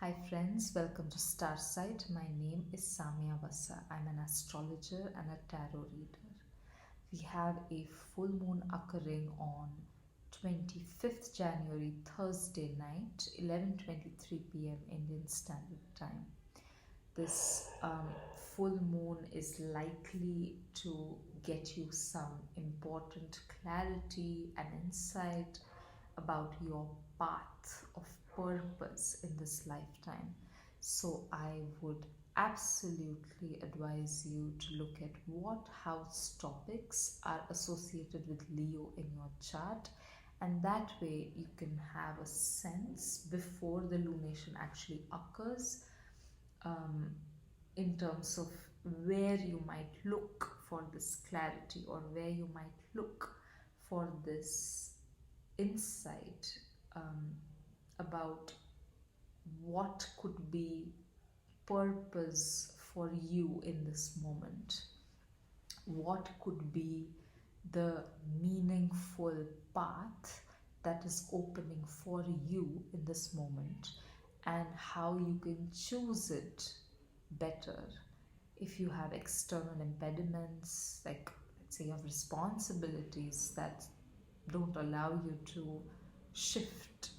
Hi friends, welcome to Starsight. My name is Samya Vasa. I'm an astrologer and a tarot reader. We have a full moon occurring on 25th January, Thursday night, 11:23 p.m. Indian Standard Time. This full moon is likely to get you some important clarity and insight about your path of purpose in this lifetime. So I would absolutely advise you to look at what house topics are associated with Leo in your chart, and that way you can have a sense before the lunation actually occurs, um, in terms of where you might look for this clarity or where you might look for this insight, about what could be purpose for you in this moment, what could be the meaningful path that is opening for you in this moment, and how you can choose it better. If you have external impediments, like let's say you have responsibilities that don't allow you to shift,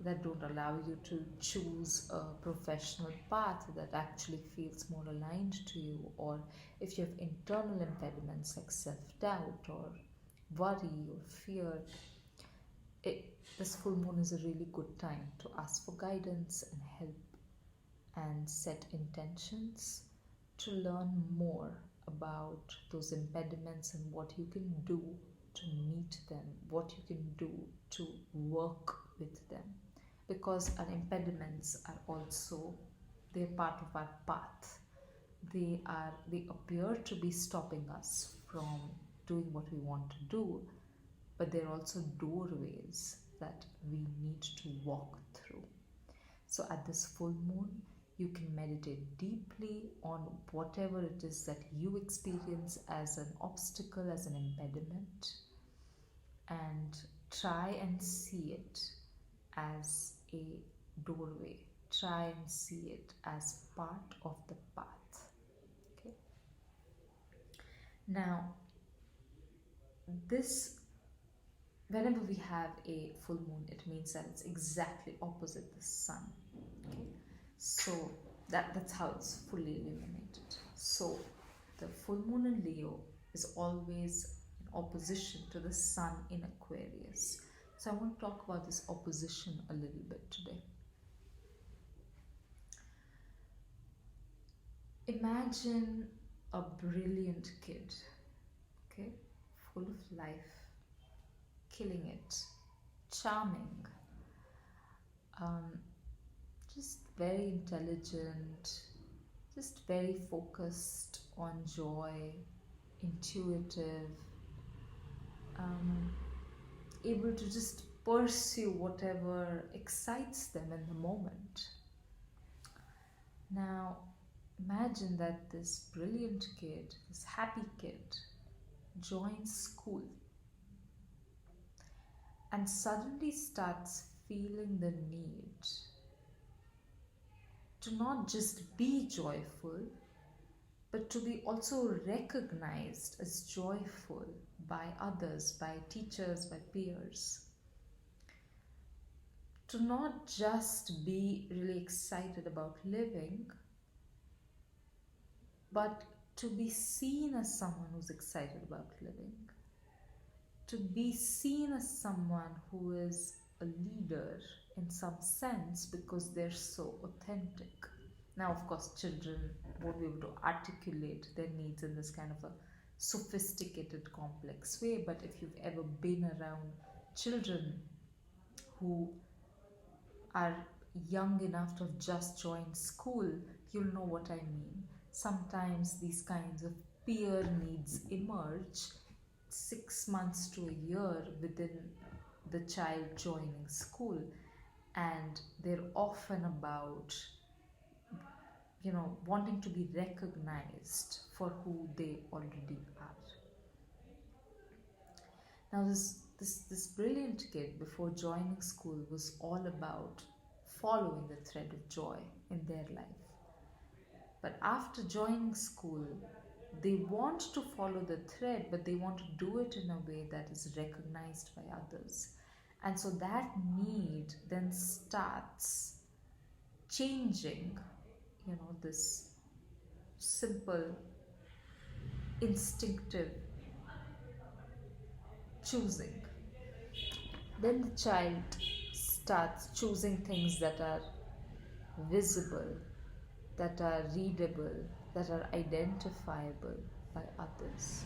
that don't allow you to choose a professional path that actually feels more aligned to you, or if you have internal impediments like self-doubt or worry or fear, this full moon is a really good time to ask for guidance and help and set intentions to learn more about those impediments and what you can do to meet them, what you can do to work with them. Because our impediments are also, they're part of our path. They appear to be stopping us from doing what we want to do, but they're also doorways that we need to walk through. So at this full moon, you can meditate deeply on whatever it is that you experience as an obstacle, as an impediment, and try and see it as a doorway. Try and see it as part of the path. Okay. Now, this whenever we have a full moon, it means that it's exactly opposite the sun. Okay. So that's how it's fully illuminated. So the full moon in Leo is always in opposition to the sun in Aquarius. So I want to talk about this opposition a little bit today. Imagine a brilliant kid, okay, full of life, killing it, charming, um, just very intelligent, just very focused on joy, intuitive, able to just pursue whatever excites them in the moment. Now, imagine that this brilliant kid, this happy kid, joins school and suddenly starts feeling the need to not just be joyful, but to be also recognized as joyful by others, by teachers, by peers. To not just be really excited about living, but to be seen as someone who's excited about living. To be seen as someone who is a leader in some sense because they're so authentic. Now, of course, children won't be able to articulate their needs in this kind of a sophisticated, complex way, but if you've ever been around children who are young enough to have just joined school, you'll know what I mean. Sometimes these kinds of peer needs emerge 6 months to a year within the child joining school, and they're often about, wanting to be recognized for who they already are. Now, this brilliant kid before joining school was all about following the thread of joy in their life. But after joining school, they want to follow the thread, but they want to do it in a way that is recognized by others. And so that need then starts changing, this simple, instinctive choosing. Then the child starts choosing things that are visible, that are readable, that are identifiable by others.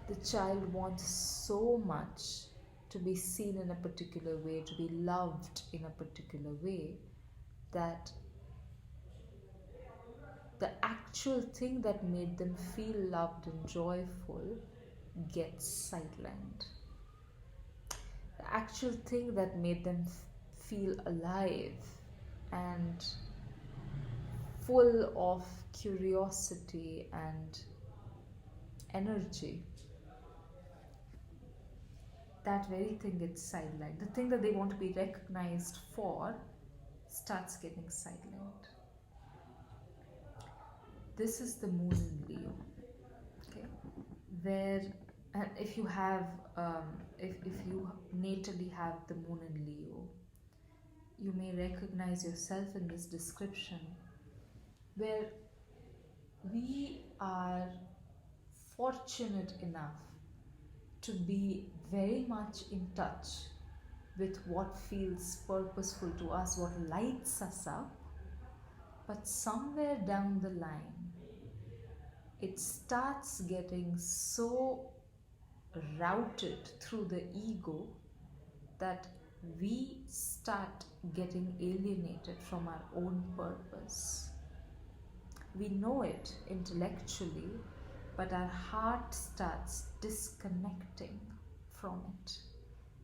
The child wants so much to be seen in a particular way, to be loved in a particular way, that the actual thing that made them feel loved and joyful gets sidelined. The actual thing that made them feel alive and full of curiosity and energy, that very thing gets sidelined. The thing that they want to be recognized for starts getting sidelined. This is the moon in Leo, okay? Where, and if you have, if you natally have the moon in Leo, you may recognize yourself in this description, where we are fortunate enough to be very much in touch with what feels purposeful to us, what lights us up, but somewhere down the line, it starts getting so routed through the ego that we start getting alienated from our own purpose. We know it intellectually, but our heart starts disconnecting from it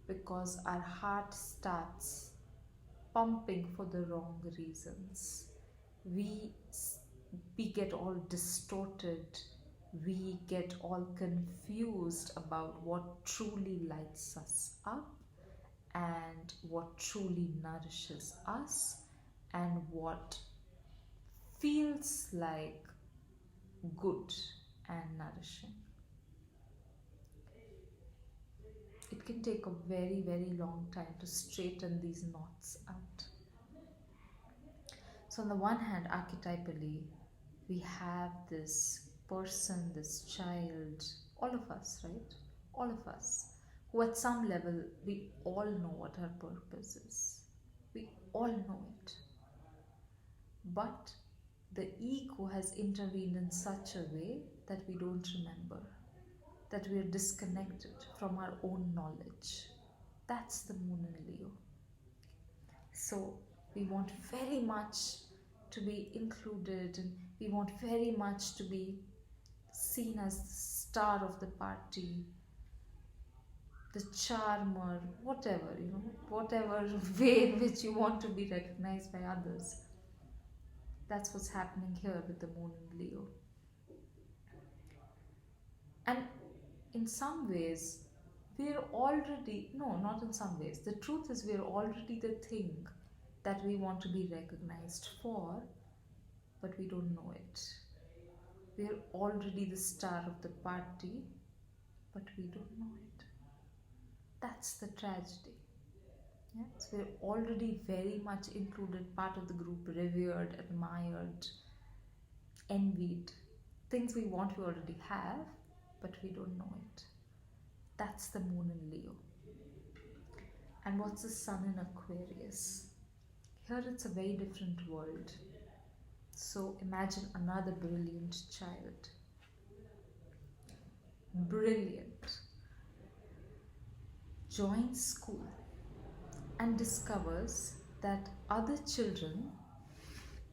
because our heart starts pumping for the wrong reasons. We get all distorted, we get all confused about what truly lights us up and what truly nourishes us and what feels like good and nourishing. It can take a very, very long time to straighten these knots out. So, on the one hand, archetypally, we have this person, this child, all of us, right? All of us, who at some level, we all know what our purpose is. We all know it. But the ego has intervened in such a way that we don't remember, that we are disconnected from our own knowledge. That's the moon in Leo. So we want very much to be included, and we want very much to be seen as the star of the party, the charmer, whatever, whatever way in which you want to be recognized by others. That's what's happening here with the moon in Leo. And in some ways, we're already, no, not in some ways. The truth is, we're already the thing that we want to be recognized for, but we don't know it. We're already the star of the party, but we don't know it. That's the tragedy. Yeah? So we're already very much included, part of the group, revered, admired, envied. Things we want we already have, but we don't know it. That's the moon in Leo. And what's the sun in Aquarius? Here it's a very different world. So imagine another brilliant child. Brilliant. Joins school and discovers that other children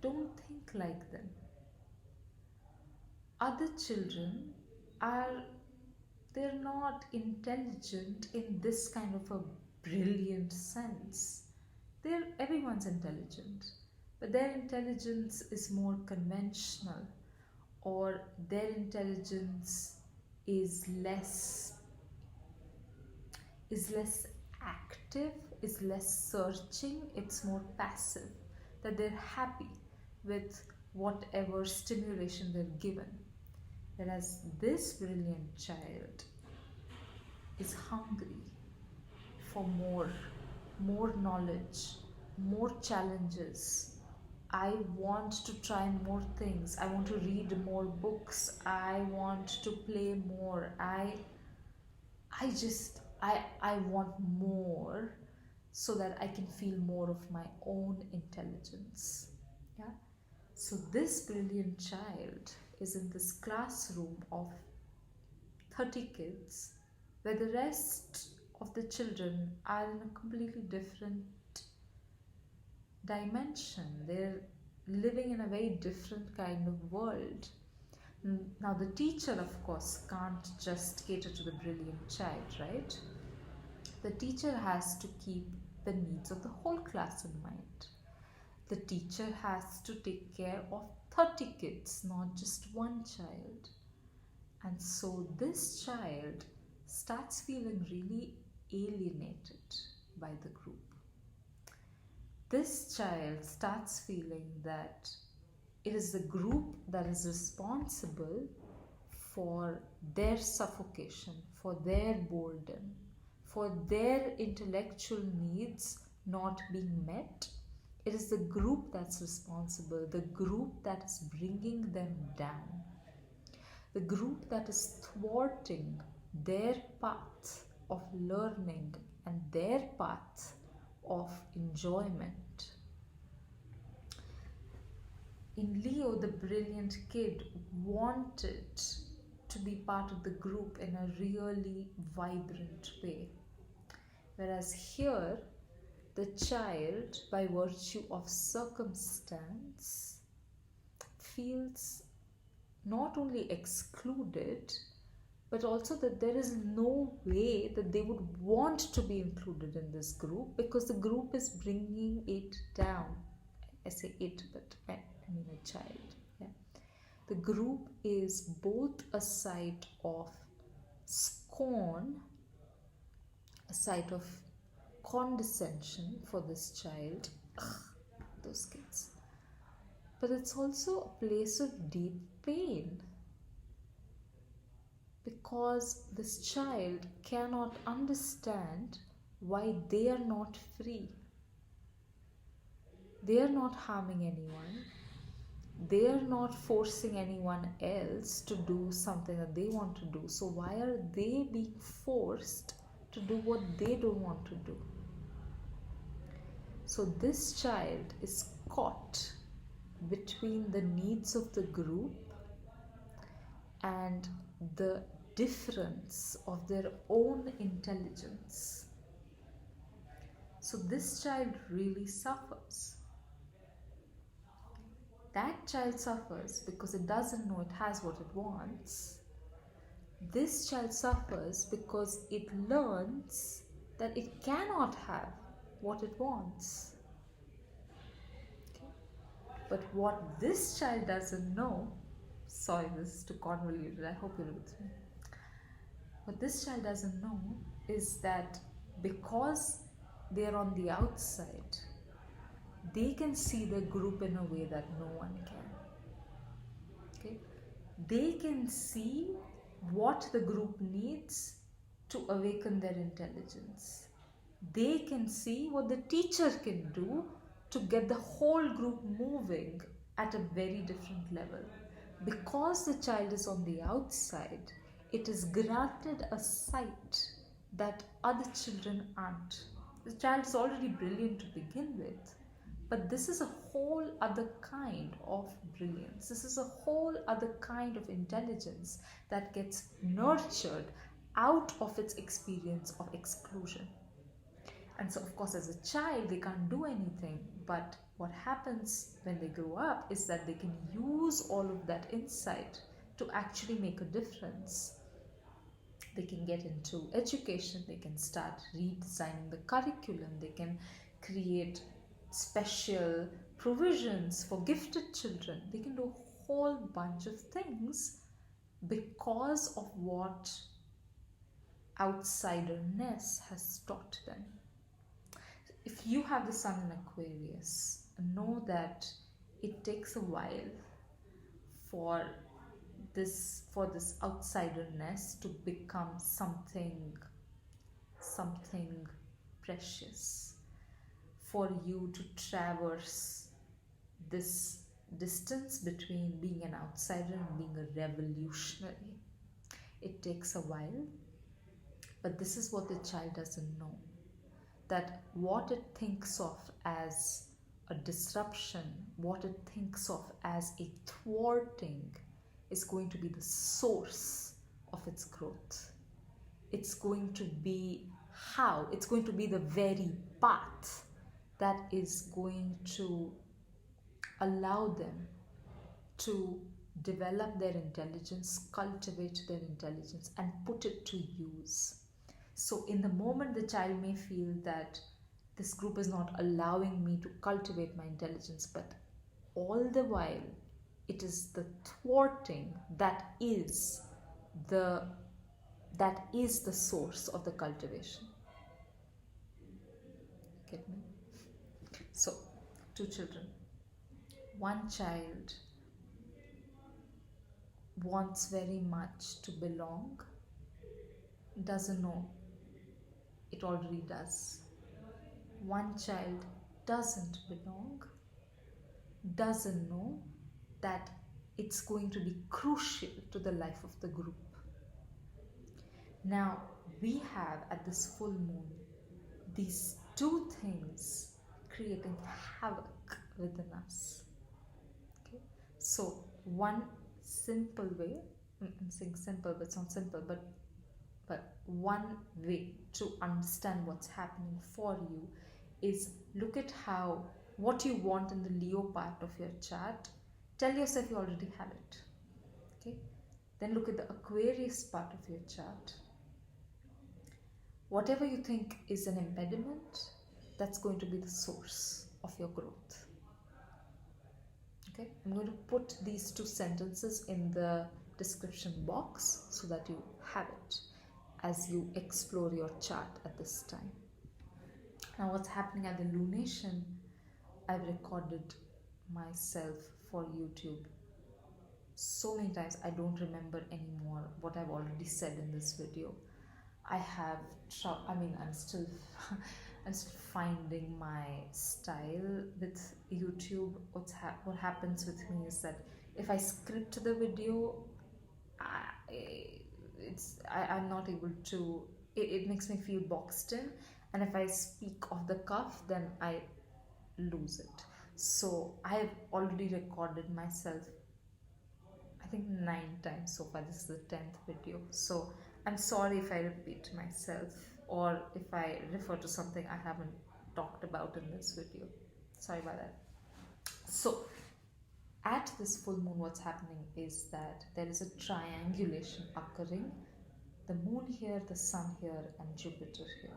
don't think like them. Other children they're not intelligent in this kind of a brilliant sense. Everyone's intelligent, but their intelligence is more conventional, or their intelligence is less active, is less searching, it's more passive, that they're happy with whatever stimulation they're given. Whereas this brilliant child is hungry for more knowledge, more challenges. I want to try more things. I want to read more books. I want to play more. I want more so that I can feel more of my own intelligence. Yeah. So this brilliant child is in this classroom of 30 kids where the rest of the children are in a completely different dimension. They're living in a very different kind of world. Now, the teacher, of course, can't just cater to the brilliant child, right? The teacher has to keep the needs of the whole class in mind. The teacher has to take care of 30 kids, not just one child. And so this child starts feeling really alienated by the group. This child starts feeling that it is the group that is responsible for their suffocation, for their boredom, for their intellectual needs not being met. It is the group that's responsible, the group that is bringing them down, the group that is thwarting their path of learning and their path of enjoyment. In Leo, the brilliant kid wanted to be part of the group in a really vibrant way. Whereas here, the child, by virtue of circumstance, feels not only excluded, but also that there is no way that they would want to be included in this group because the group is bringing it down. I say it, but I mean a child. Yeah? The group is both a site of scorn, a site of condescension for this child, those kids, but it's also a place of deep pain because this child cannot understand why they are not free. They are not harming anyone. They are not forcing anyone else to do something that they want to do. So why are they being forced to do what they don't want to do? So this child is caught between the needs of the group and the difference of their own intelligence. So this child really suffers. That child suffers because it doesn't know it has what it wants. This child suffers because it learns that it cannot have what it wants. Okay? But what this child doesn't know, sorry, this is too convoluted, I hope you're with me. What this child doesn't know is that because they're on the outside, they can see the group in a way that no one can. Okay? They can see what the group needs to awaken their intelligence. They can see what the teacher can do to get the whole group moving at a very different level. Because the child is on the outside, it is granted a sight that other children aren't. The child is already brilliant to begin with, but this is a whole other kind of brilliance. This is a whole other kind of intelligence that gets nurtured out of its experience of exclusion. And so, of course, as a child, they can't do anything. But what happens when they grow up is that they can use all of that insight to actually make a difference. They can get into education, they can start redesigning the curriculum, they can create special provisions for gifted children. They can do a whole bunch of things because of what outsiderness has taught them. If you have the sun in Aquarius, know that it takes a while for this outsiderness to become something precious, for you to traverse this distance between being an outsider and being a revolutionary. It takes a while, but this is what the child doesn't know, that what it thinks of as a disruption, what it thinks of as a thwarting, is going to be the source of its growth. It's going to be it's going to be the very path that is going to allow them to develop their intelligence, cultivate their intelligence, and put it to use. So, in the moment, the child may feel that this group is not allowing me to cultivate my intelligence, but all the while, it is the thwarting the that is the source of the cultivation. Get me? So, two children. One child wants very much to belong, doesn't know it already does. One child doesn't belong, doesn't know that it's going to be crucial to the life of the group. Now, we have at this full moon these two things creating havoc within us. Okay? So, one simple way, I'm saying simple, but it's not simple, but one way to understand what's happening for you is look at what you want in the Leo part of your chart. Tell yourself you already have it. Okay? Then look at the Aquarius part of your chart. Whatever you think is an impediment, that's going to be the source of your growth. Okay? I'm going to put these two sentences in the description box so that you have it as you explore your chart at this time. Now, what's happening at the lunation, I've recorded myself for YouTube so many times I don't remember anymore what I've already said in this video. I'm still I'm still finding my style with YouTube. What happens with me is that if I script the video, I'm not able to. It makes me feel boxed in, and if I speak off the cuff, then I lose it. So I have already recorded myself, I think 9 times so far. This is the 10th video. So I'm sorry if I repeat myself or if I refer to something I haven't talked about in this video. Sorry about that. So at this full moon, what's happening is that there is a triangulation occurring. The moon here, the sun here, and Jupiter here.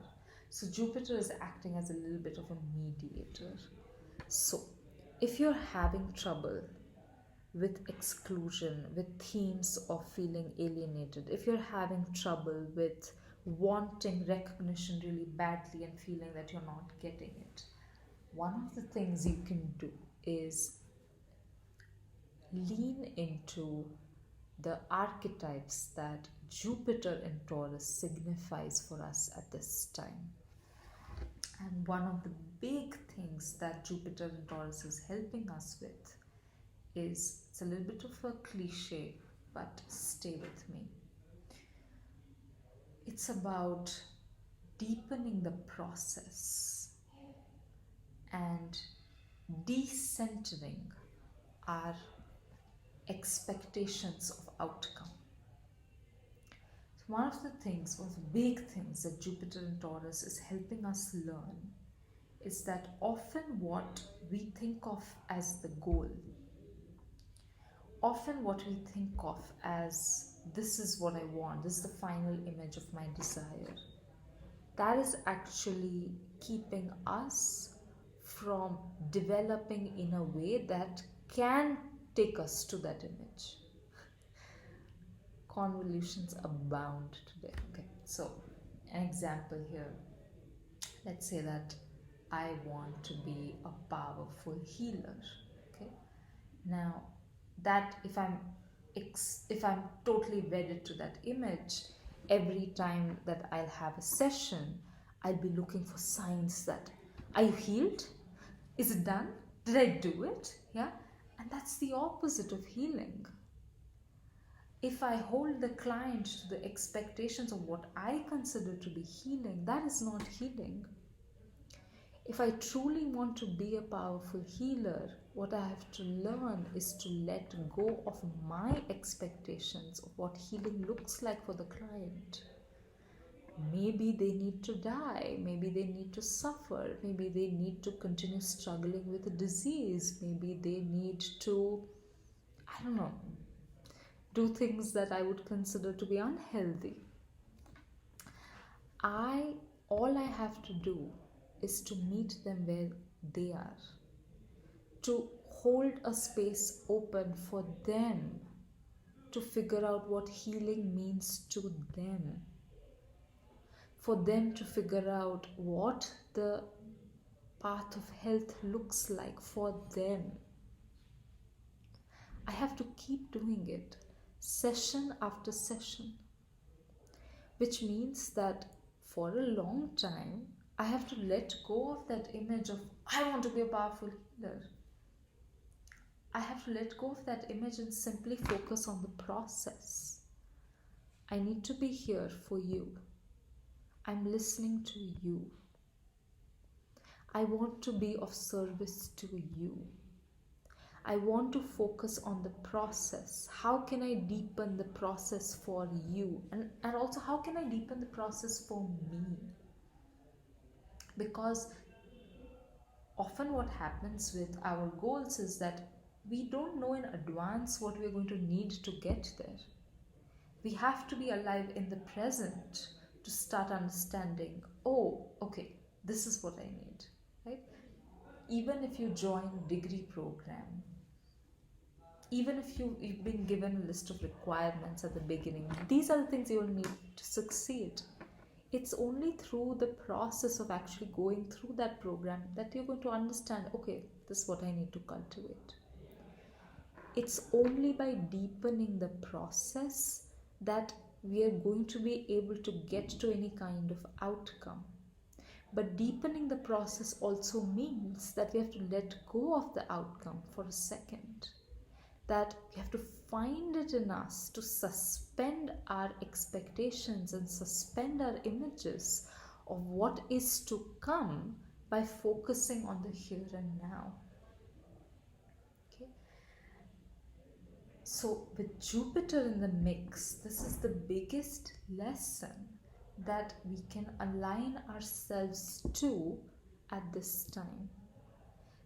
So Jupiter is acting as a little bit of a mediator. So if you're having trouble with exclusion, with themes of feeling alienated, if you're having trouble with wanting recognition really badly and feeling that you're not getting it, one of the things you can do is lean into the archetypes that Jupiter in Taurus signifies for us at this time. And one of the big things that Jupiter in Taurus is helping us with is, it's a little bit of a cliche, but stay with me. It's about deepening the process and decentering our expectations of outcome. So one of the big things that Jupiter in Taurus is helping us learn is that often what we think of as the goal, often what we think of as this is what I want, this is the final image of my desire, that is actually keeping us from developing in a way that can take us to that image. Convolutions abound today. Okay, so an example here. Let's say that I want to be a powerful healer. Okay. Now, that if I'm totally wedded to that image, every time that I'll have a session, I'll be looking for signs that, are you healed? Is it done? Did I do it? Yeah. And that's the opposite of healing. If I hold the client to the expectations of what I consider to be healing, that is not healing. If I truly want to be a powerful healer, what I have to learn is to let go of my expectations of what healing looks like for the client. Maybe they need to die, maybe they need to suffer, maybe they need to continue struggling with a disease, maybe they need to, I don't know, do things that I would consider to be unhealthy. All I have to do is to meet them where they are, to hold a space open for them to figure out what healing means to them, for them to figure out what the path of health looks like for them. I have to keep doing it session after session, which means that for a long time I have to let go of that image of I want to be a powerful healer. I have to let go of that image and simply focus on the process. I need to be here for you. I'm listening to you. I want to be of service to you. I want to focus on the process. How can I deepen the process for you? And also, how can I deepen the process for me? Because often what happens with our goals is that we don't know in advance what we're going to need to get there. We have to be alive in the present to start understanding, oh, okay, this is what I need, right? Even if you join a degree program, even if you've been given a list of requirements at the beginning, these are the things you'll need to succeed. It's only through the process of actually going through that program that you're going to understand, okay, this is what I need to cultivate. It's only by deepening the process that we are going to be able to get to any kind of outcome. But deepening the process also means that we have to let go of the outcome for a second. That we have to find it in us to suspend our expectations and suspend our images of what is to come by focusing on the here and now. Okay. So with Jupiter in the mix, this is the biggest lesson that we can align ourselves to at this time.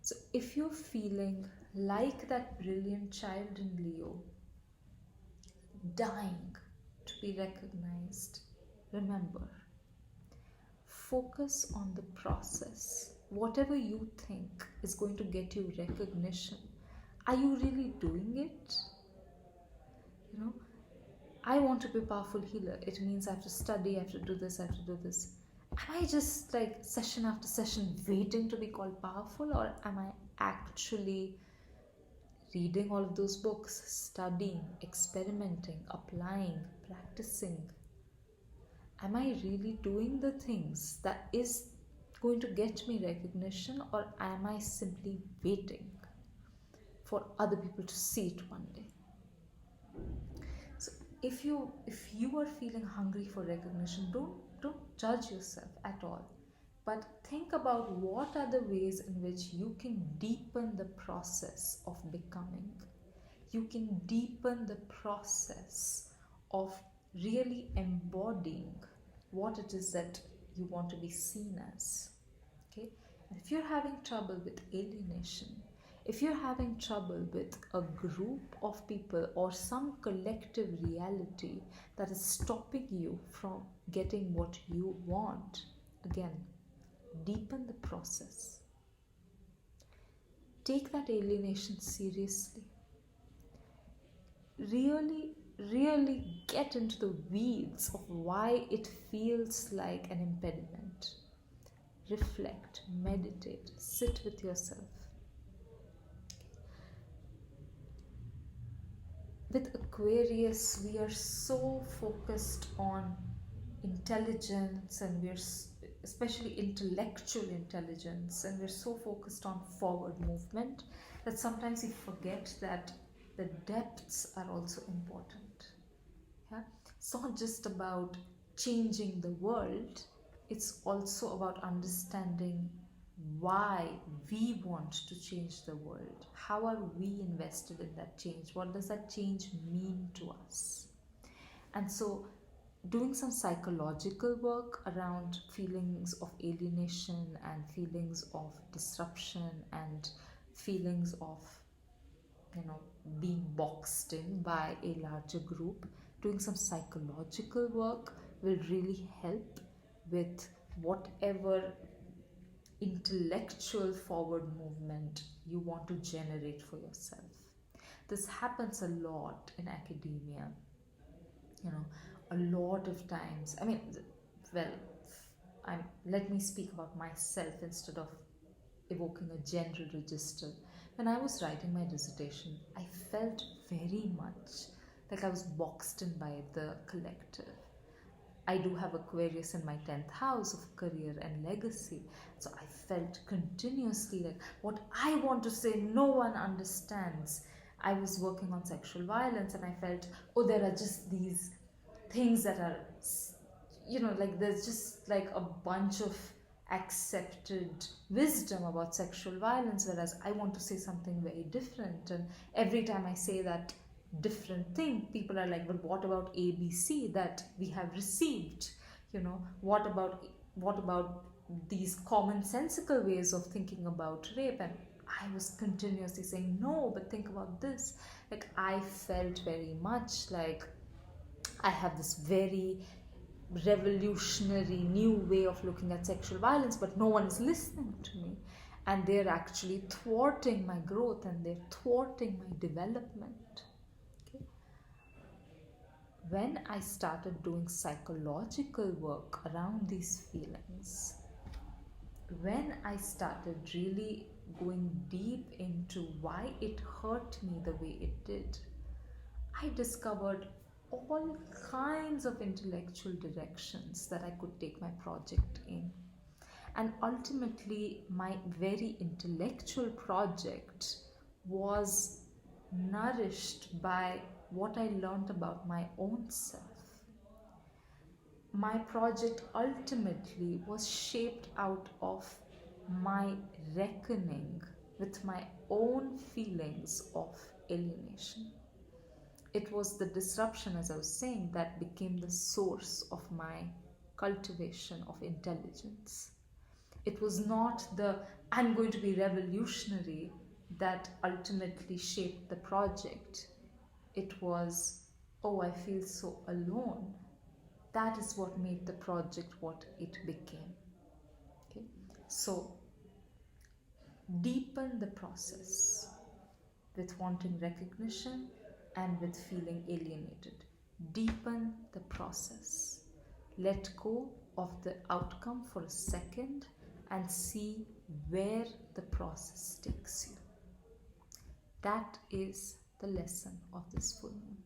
So if you're feeling like that brilliant child in Leo, dying to be recognized, remember, focus on the process. Whatever you think is going to get you recognition, are you really doing it? I want to be a powerful healer. It means I have to study, I have to do this, I have to do this. Am I just like session after session waiting to be called powerful, or am I actually reading all of those books, studying, experimenting, applying, practicing? Am I really doing the things that is going to get me recognition, or am I simply waiting for other people to see it one day? So if you are feeling hungry for recognition, don't judge yourself at all, but think about what are the ways in which you can deepen the process of becoming. You can deepen the process of really embodying what it is that you want to be seen as. Okay? And if you're having trouble with alienation, if you're having trouble with a group of people or some collective reality that is stopping you from getting what you want, again, deepen the process. Take that alienation seriously. Really get into the weeds of why it feels like an impediment. reflect, meditate, sit with yourself. With Aquarius, we are so focused on intelligence, and especially intellectual intelligence, and we're so focused on forward movement that sometimes we forget that the depths are also important. Yeah? It's not just about changing the world, it's also about understanding why we want to change the world. How are we invested in that change? What does that change mean to us? And so, doing some psychological work around feelings of alienation and feelings of disruption and feelings of, being boxed in by a larger group, doing some psychological work will really help with whatever intellectual forward movement you want to generate for yourself. This happens a lot in academia, a lot of times. I mean, well, let me speak about myself instead of evoking a general register. When I was writing my dissertation, I felt very much like I was boxed in by the collective. I do have Aquarius in my 10th house of career and legacy. So I felt continuously like what I want to say, no one understands. I was working on sexual violence and I felt, oh, there are just these things that are, like there's just like a bunch of accepted wisdom about sexual violence, whereas I want to say something very different. And every time I say that different thing, people are like, but what about ABC that we have received? What about these commonsensical ways of thinking about rape? And I was continuously saying, no, but think about this. Like, I felt very much like I have this very revolutionary new way of looking at sexual violence, but no one is listening to me. And they're actually thwarting my growth and they're thwarting my development. Okay? When I started doing psychological work around these feelings, when I started really going deep into why it hurt me the way it did, I discovered all kinds of intellectual directions that I could take my project in. And ultimately, my very intellectual project was nourished by what I learned about my own self. My project ultimately was shaped out of my reckoning with my own feelings of alienation. It was the disruption, as I was saying, that became the source of my cultivation of intelligence. It was not the I'm going to be revolutionary that ultimately shaped the project. It was, oh, I feel so alone. That is what made the project what it became. Okay? So, deepen the process with wanting recognition and with feeling alienated. Deepen the process. Let go of the outcome for a second and see where the process takes you. That is the lesson of this full moon.